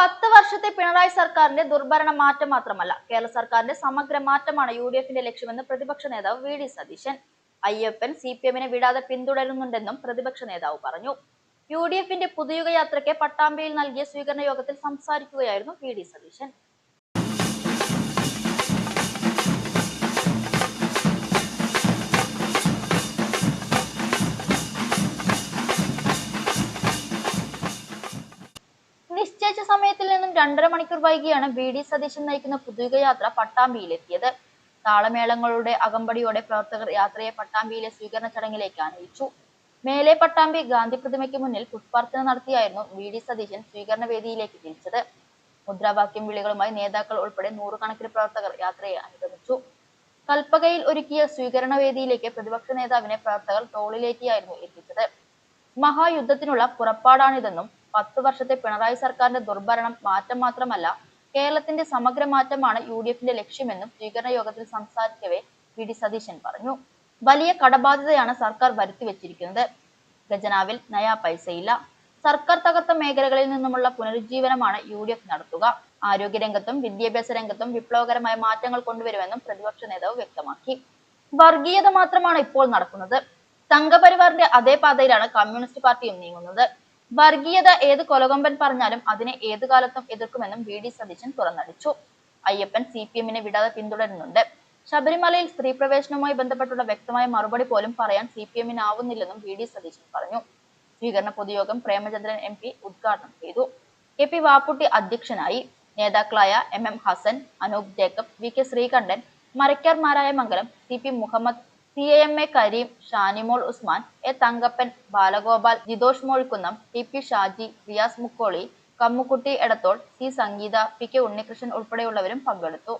10 വർഷത്തെ പിണറായി സർക്കാരിന്റെ ദുർഭരണ മാറ്റം മാത്രമല്ല, കേരള സർക്കാരിന്റെ സമഗ്ര മാറ്റമാണ് യുഡിഎഫിന്റെ ലക്ഷ്യമെന്ന് പ്രതിപക്ഷ നേതാവ് വി ഡി സതീശൻ. അയ്യപ്പൻ സിപിഎമ്മിനെ വിടാതെ പിന്തുടരുന്നുണ്ടെന്നും പ്രതിപക്ഷ നേതാവ് പറഞ്ഞു. യുഡിഎഫിന്റെ പുതുയുഗ യാത്രയ്ക്ക് പട്ടാമ്പിയിൽ നൽകിയ സ്വീകരണ യോഗത്തിൽ സംസാരിക്കുകയായിരുന്നു വി ഡി സതീശൻ. നിശ്ചയിച്ച സമയത്തിൽ നിന്നും 2.5 മണിക്കൂർ വൈകിയാണ് വി ഡി സതീശൻ നയിക്കുന്ന പുതുയുഗ യാത്ര പട്ടാമ്പിയിലെത്തിയത്. താളമേളങ്ങളുടെ അകമ്പടിയോടെ പ്രവർത്തകർ യാത്രയെ പട്ടാമ്പിയിലെ സ്വീകരണ ചടങ്ങിലേക്ക് ആനയിച്ചു. മേലെ പട്ടാമ്പി ഗാന്ധി പ്രതിമയ്ക്ക് മുന്നിൽ പുഷ്പാർച്ചന നടത്തിയായിരുന്നു വി ഡി സതീശൻ സ്വീകരണ വേദിയിലേക്ക് തിരിച്ചത്. മുദ്രാവാക്യം വിളികളുമായി നേതാക്കൾ ഉൾപ്പെടെ നൂറുകണക്കിന് പ്രവർത്തകർ യാത്രയെ അനുഗമിച്ചു. കൽപ്പകയിൽ ഒരുക്കിയ സ്വീകരണ വേദിയിലേക്ക് പ്രതിപക്ഷ നേതാവിനെ പ്രവർത്തകർ തോളിലേറ്റിയായിരുന്നു എത്തിച്ചത്. മഹായുദ്ധത്തിനുള്ള പുറപ്പാടാണിതെന്നും 10 വർഷത്തെ പിണറായി സർക്കാരിന്റെ ദുർഭരണം മാറ്റം മാത്രമല്ല, കേരളത്തിന്റെ സമഗ്ര മാറ്റമാണ് യുഡിഎഫിന്റെ ലക്ഷ്യമെന്നും സ്വീകരണ യോഗത്തിൽ സംസാരിക്കവേ വി ഡി സതീശൻ പറഞ്ഞു. വലിയ കടബാധ്യതയാണ് സർക്കാർ വരുത്തിവെച്ചിരിക്കുന്നത്. ഖജനാവിൽ നയാ പൈസയില്ല. സർക്കാർ തകർത്ത മേഖലകളിൽ നിന്നുമുള്ള പുനരുജ്ജീവനമാണ് യുഡിഎഫ് നടത്തുക. ആരോഗ്യരംഗത്തും വിദ്യാഭ്യാസ രംഗത്തും വിപ്ലവകരമായ മാറ്റങ്ങൾ കൊണ്ടുവരുമെന്നും പ്രതിപക്ഷ നേതാവ് വ്യക്തമാക്കി. വർഗീയത മാത്രമാണ് ഇപ്പോൾ നടക്കുന്നത്. സംഘപരിവാറിന്റെ അതേ പാതയിലാണ് കമ്മ്യൂണിസ്റ്റ് പാർട്ടിയും നീങ്ങുന്നത്. വർഗീയത ഏത് കൊലകൊമ്പൻ പറഞ്ഞാലും അതിനെ ഏതു കാലത്തും എതിർക്കുമെന്നും വി ഡി സതീശൻ തുറന്നടിച്ചു. അയ്യപ്പൻ സിപിഎമ്മിനെ വിടാതെ പിന്തുടരുന്നുണ്ട്. ശബരിമലയിൽ സ്ത്രീ പ്രവേശനവുമായി ബന്ധപ്പെട്ടുള്ള വ്യക്തമായ മറുപടി പോലും പറയാൻ സിപിഎമ്മിനാവുന്നില്ലെന്നും വി ഡി സതീശൻ പറഞ്ഞു. സ്വീകരണ പൊതുയോഗം പ്രേമചന്ദ്രൻ എം പി ഉദ്ഘാടനം ചെയ്തു. കെ പി വാപ്പുട്ടി അധ്യക്ഷനായി. നേതാക്കളായ M Hassan, Anoop Jacob, V K Sreekantan, Marakkar Marayamangalam, C P Muhammad, CAMA Kareem, Shanimol Usman, A Thankappan, Balagopal, Jithosh Mozhikkunnam, T P Shaji, Riyas Mukkoli, Kammukutty Edathol, C Sangeetha, P K Unnikrishnan ഉൾപ്പെടെയുള്ളവരും പങ്കെടുത്തു.